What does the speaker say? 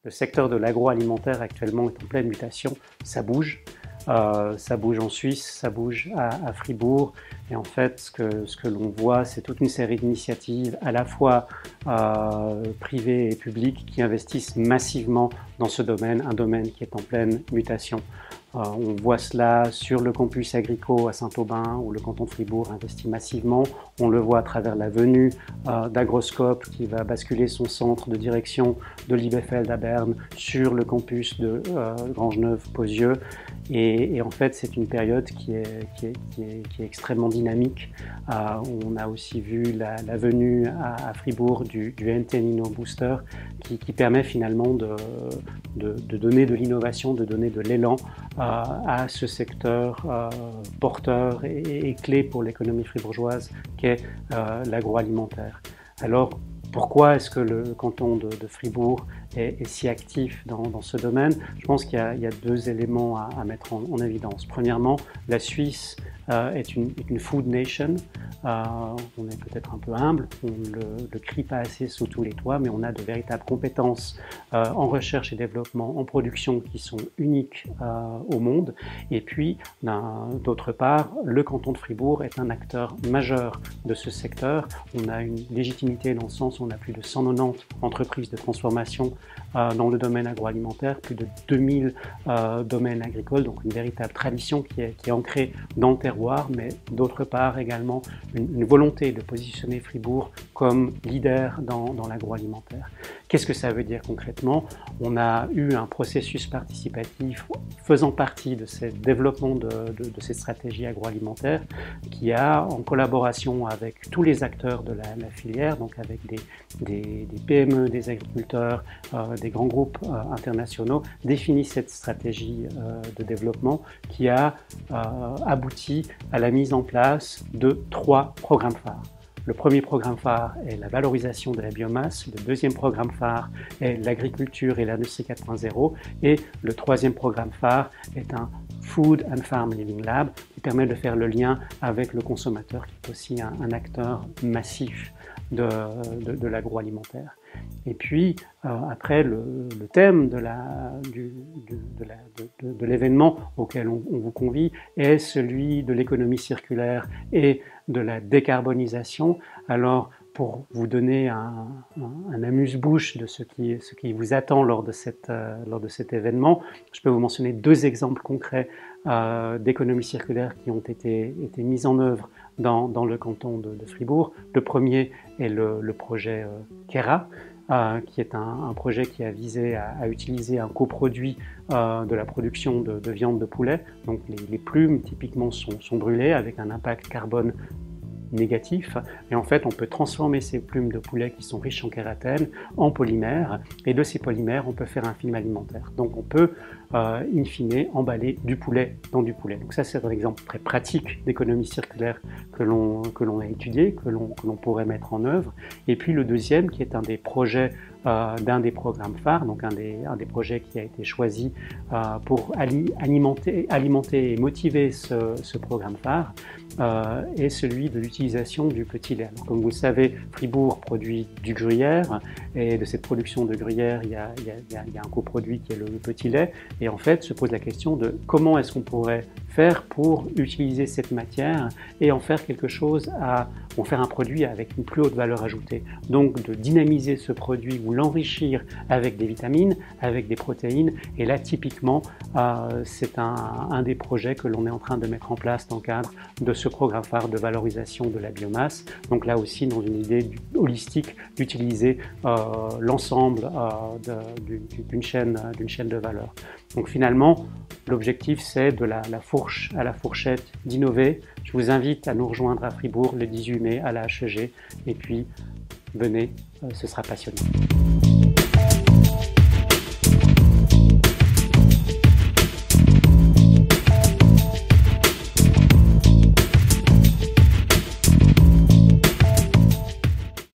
le secteur de l'agroalimentaire actuellement est en pleine mutation, ça bouge. Ça bouge en Suisse, ça bouge à Fribourg, et en fait ce que l'on voit, c'est toute une série d'initiatives à la fois privées et publiques qui investissent massivement dans ce domaine, un domaine qui est en pleine mutation. On voit cela sur le campus agricole à Saint-Aubin où le canton de Fribourg investit massivement. On le voit à travers la venue d'Agroscope qui va basculer son centre de direction de Liebefeld à Berne sur le campus de Grangeneuve-Pozieux. Et en fait, c'est une période qui est extrêmement dynamique. On a aussi vu la venue à Fribourg du NTNino Booster qui permet finalement de donner de l'innovation, de donner de l'élan à ce secteur porteur et clé pour l'économie fribourgeoise qu'est l'agroalimentaire. Alors, pourquoi est-ce que le canton de Fribourg est si actif dans ce domaine? Je pense qu'il y a deux éléments à mettre en évidence. Premièrement, la Suisse est une food nation. On est peut-être un peu humble, on ne le crie pas assez sous tous les toits, mais on a de véritables compétences en recherche et développement, en production qui sont uniques au monde. Et puis, d'autre part, le canton de Fribourg est un acteur majeur de ce secteur. On a une légitimité dans le sens où on a plus de 190 entreprises de transformation dans le domaine agroalimentaire, plus de 2000 domaines agricoles, donc une véritable tradition qui est ancrée dans le terroir, mais d'autre part également une volonté de positionner Fribourg comme leader dans l'agroalimentaire. Qu'est-ce que ça veut dire concrètement? On a eu un processus participatif faisant partie de ce développement de ces stratégies agroalimentaires qui a, en collaboration avec tous les acteurs de la filière, donc avec des PME, des agriculteurs, des grands groupes internationaux, défini cette stratégie de développement qui a abouti à la mise en place de 3 programmes phares. Le premier programme phare est la valorisation de la biomasse, le deuxième programme phare est l'agriculture et l'industrie 4.0 et le troisième programme phare est un Food and Farm Living Lab qui permet de faire le lien avec le consommateur qui est aussi un acteur massif de l'agroalimentaire. Et puis, après, le thème de l'événement auquel on vous convie est celui de l'économie circulaire et de la décarbonisation. Alors, pour vous donner un amuse-bouche de ce qui vous attend lors de cet événement, je peux vous mentionner 2 exemples concrets d'économie circulaire qui ont été mis en œuvre dans le canton de Fribourg. Le premier est le projet Kera, qui est un projet qui a visé à utiliser un coproduit de la production de viande de poulet. Donc les plumes typiquement sont brûlées avec un impact carbone négatif, et en fait on peut transformer ces plumes de poulet qui sont riches en kératine en polymères, et de ces polymères on peut faire un film alimentaire. Donc on peut in fine emballer du poulet dans du poulet. Donc ça c'est un exemple très pratique d'économie circulaire que l'on a étudié, que l'on pourrait mettre en œuvre. Et puis le deuxième qui est un des projets d'un des programmes phares, donc un des projets qui a été choisi pour alimenter et motiver ce programme phare, est celui de l'utilisation du petit lait. Alors, comme vous le savez, Fribourg produit du gruyère, et de cette production de gruyère, il y a un coproduit qui est le petit lait, et en fait se pose la question de comment est-ce qu'on pourrait faire pour utiliser cette matière et en faire quelque chose, en faire un produit avec une plus haute valeur ajoutée. Donc de dynamiser ce produit ou l'enrichir avec des vitamines, avec des protéines, et là typiquement c'est un des projets que l'on est en train de mettre en place dans le cadre de ce programme phare de valorisation de la biomasse. Donc là aussi dans une idée holistique d'utiliser l'ensemble d'une chaîne de valeur. Donc finalement l'objectif c'est de la fourche à la fourchette d'innover. Je vous invite à nous rejoindre à Fribourg le 18 mai à la HEG et puis venez, ce sera passionnant.